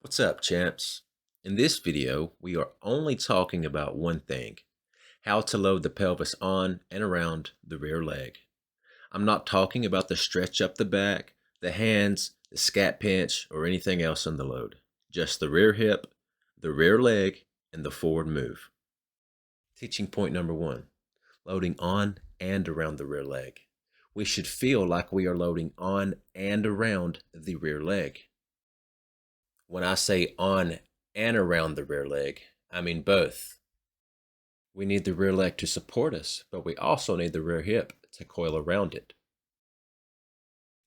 What's up, champs? In this video, we are only talking about one thing: how to load the pelvis on and around the rear leg. I'm not talking about the stretch up the back, the hands, the scat pinch, or anything else on the load. Just the rear hip, the rear leg, and the forward move. Teaching point number 1: loading on and around the rear leg. We should feel like we are loading on and around the rear leg. When I say on and around the rear leg, I mean both. We need the rear leg to support us, but we also need the rear hip to coil around it.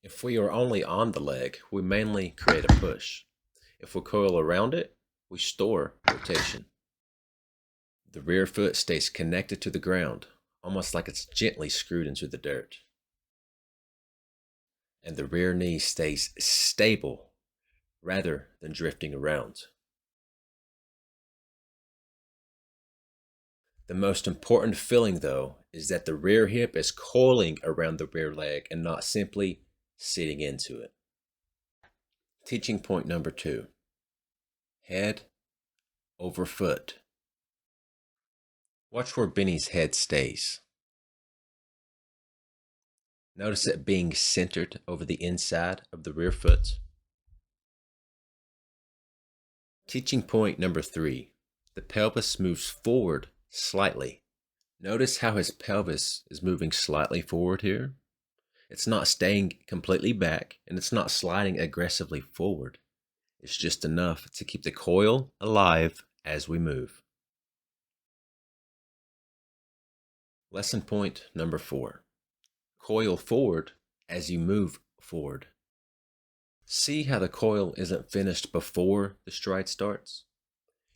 If we are only on the leg, we mainly create a push. If we coil around it, we store rotation. The rear foot stays connected to the ground, almost like it's gently screwed into the dirt. And the rear knee stays stable rather than drifting around. The most important feeling, though, is that the rear hip is coiling around the rear leg and not simply sitting into it. Teaching point number 2: head over foot. Watch where Benny's head stays. Notice it being centered over the inside of the rear foot. Teaching point number 3: the pelvis moves forward slightly. Notice how his pelvis is moving slightly forward here. It's not staying completely back, and it's not sliding aggressively forward. It's just enough to keep the coil alive as we move. Lesson point number 4: coil forward as you move forward. See how the coil isn't finished before the stride starts?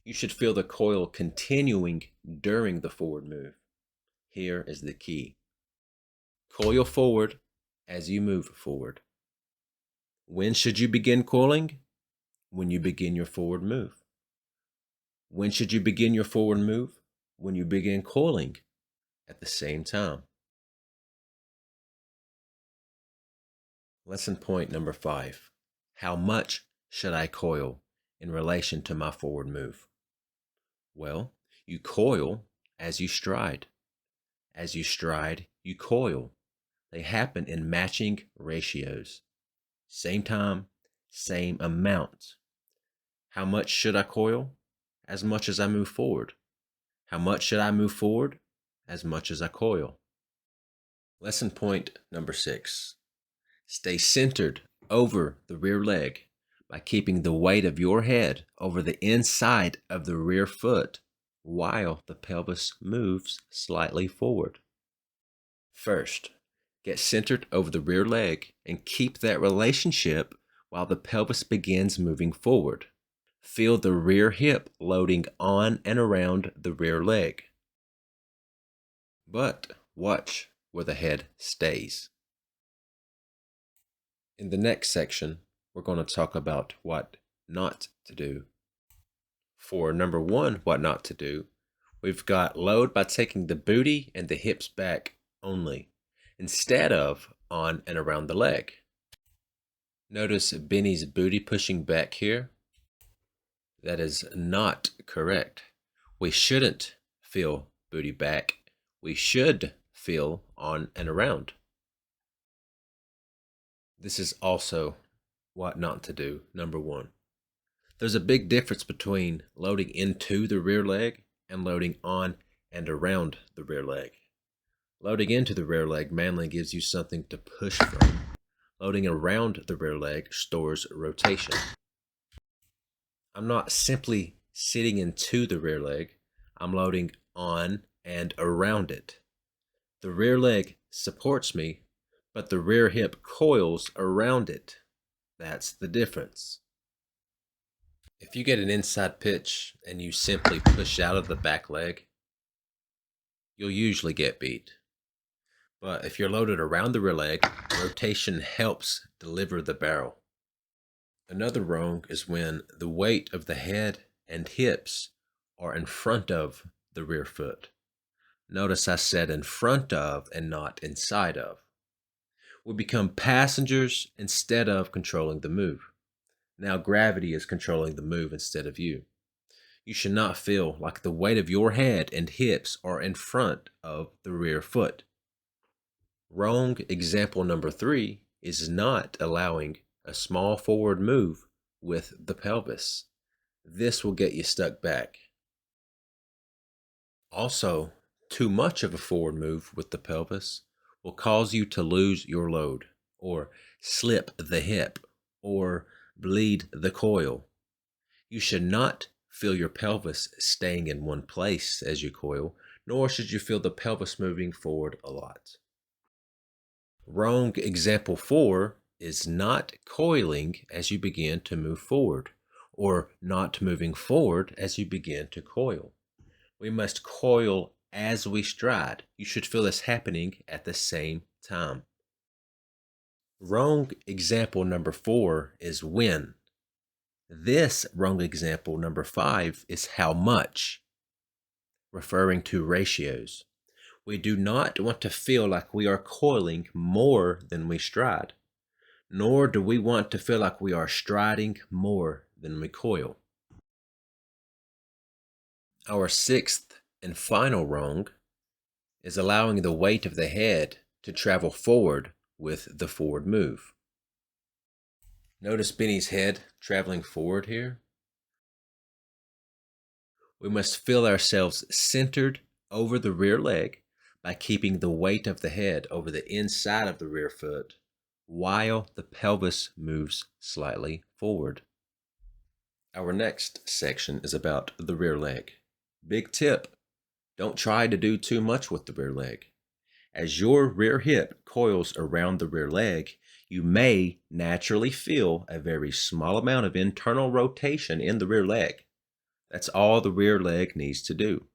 You should feel the coil continuing during the forward move. Here is the key: coil forward as you move forward. When should you begin coiling? When you begin your forward move. When should you begin your forward move? When you begin coiling at the same time. Lesson point number 5: how much should I coil in relation to my forward move? Well, you coil as you stride. As you stride, you coil. They happen in matching ratios. Same time, same amount. How much should I coil? As much as I move forward. How much should I move forward? As much as I coil. Lesson point number 6: stay centered over the rear leg by keeping the weight of your head over the inside of the rear foot while the pelvis moves slightly forward. First, get centered over the rear leg and keep that relationship while the pelvis begins moving forward. Feel the rear hip loading on and around the rear leg. But watch where the head stays. In the next section, we're going to talk about what not to do. For number 1, what not to do, we've got load by taking the booty and the hips back only, instead of on and around the leg. Notice Benny's booty pushing back here. That is not correct. We shouldn't feel booty back. We should feel on and around. This is also what not to do, number 1. There's a big difference between loading into the rear leg and loading on and around the rear leg. Loading into the rear leg mainly gives you something to push from. Loading around the rear leg stores rotation. I'm not simply sitting into the rear leg, I'm loading on and around it. The rear leg supports me, but the rear hip coils around it. That's the difference. If you get an inside pitch and you simply push out of the back leg, you'll usually get beat. But if you're loaded around the rear leg, rotation helps deliver the barrel. Another wrong is when the weight of the head and hips are in front of the rear foot. Notice I said in front of and not inside of. We become passengers instead of controlling the move. Now gravity is controlling the move instead of you. You should not feel like the weight of your head and hips are in front of the rear foot. Wrong example number 3 is not allowing a small forward move with the pelvis. This will get you stuck back. Also, too much of a forward move with the pelvis will cause you to lose your load, or slip the hip, or bleed the coil. You should not feel your pelvis staying in one place as you coil, nor should you feel the pelvis moving forward a lot. Wrong example 4 is not coiling as you begin to move forward, or not moving forward as you begin to coil. We must coil as we stride. You should feel this happening at the same time. Wrong example number 4 is when. This wrong example number 5 is how much, referring to ratios. We do not want to feel like we are coiling more than we stride, nor do we want to feel like we are striding more than we coil. Our 6th and final wrong is allowing the weight of the head to travel forward with the forward move. Notice Benny's head traveling forward here. We must feel ourselves centered over the rear leg by keeping the weight of the head over the inside of the rear foot while the pelvis moves slightly forward. Our next section is about the rear leg. Big tip, don't try to do too much with the rear leg. As your rear hip coils around the rear leg, you may naturally feel a very small amount of internal rotation in the rear leg. That's all the rear leg needs to do.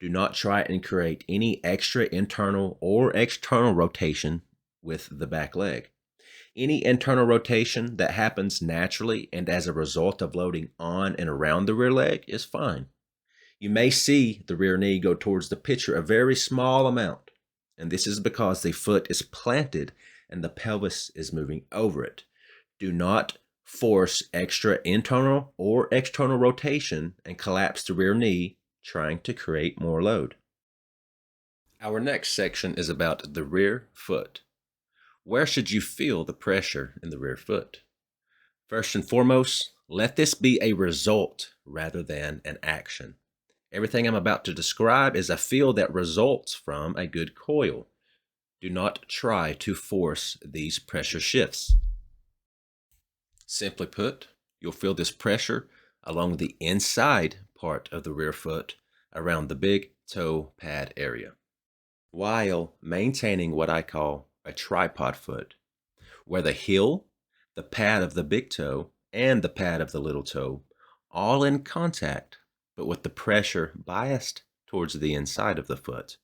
Do not try and create any extra internal or external rotation with the back leg. Any internal rotation that happens naturally and as a result of loading on and around the rear leg is fine. You may see the rear knee go towards the pitcher a very small amount, and this is because the foot is planted and the pelvis is moving over it. Do not force extra internal or external rotation and collapse the rear knee trying to create more load. Our next section is about the rear foot. Where should you feel the pressure in the rear foot? First and foremost, let this be a result rather than an action. Everything I'm about to describe is a feel that results from a good coil. Do not try to force these pressure shifts. Simply put, you'll feel this pressure along the inside part of the rear foot around the big toe pad area, while maintaining what I call a tripod foot, where the heel, the pad of the big toe, and the pad of the little toe all in contact, but with the pressure biased towards the inside of the foot.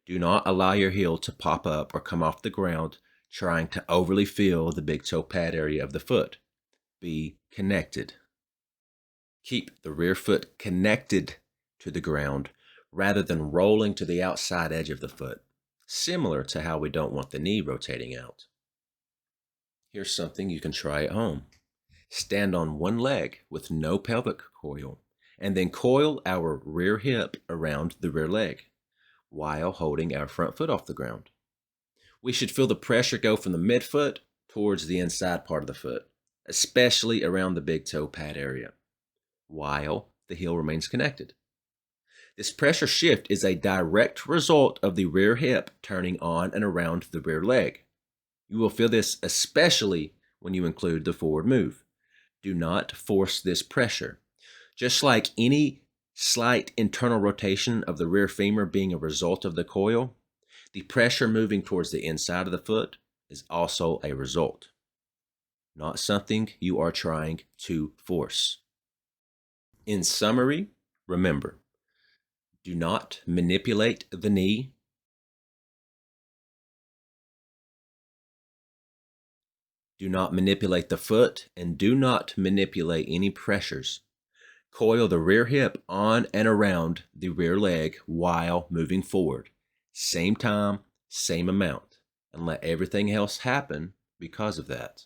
Do not allow your heel to pop up or come off the ground trying to overly feel the big toe pad area of the foot. Be connected. Keep the rear foot connected to the ground rather than rolling to the outside edge of the foot, similar to how we don't want the knee rotating out. Here's something you can try at home. Stand on one leg with no pelvic coil, and then coil our rear hip around the rear leg while holding our front foot off the ground. We should feel the pressure go from the midfoot towards the inside part of the foot, especially around the big toe pad area, while the heel remains connected. This pressure shift is a direct result of the rear hip turning on and around the rear leg. You will feel this especially when you include the forward move. Do not force this pressure. Just like any slight internal rotation of the rear femur being a result of the coil, the pressure moving towards the inside of the foot is also a result, not something you are trying to force. In summary, remember, do not manipulate the knee. Do not manipulate the foot, and do not manipulate any pressures. Coil the rear hip on and around the rear leg while moving forward. Same time, same amount, and let everything else happen because of that.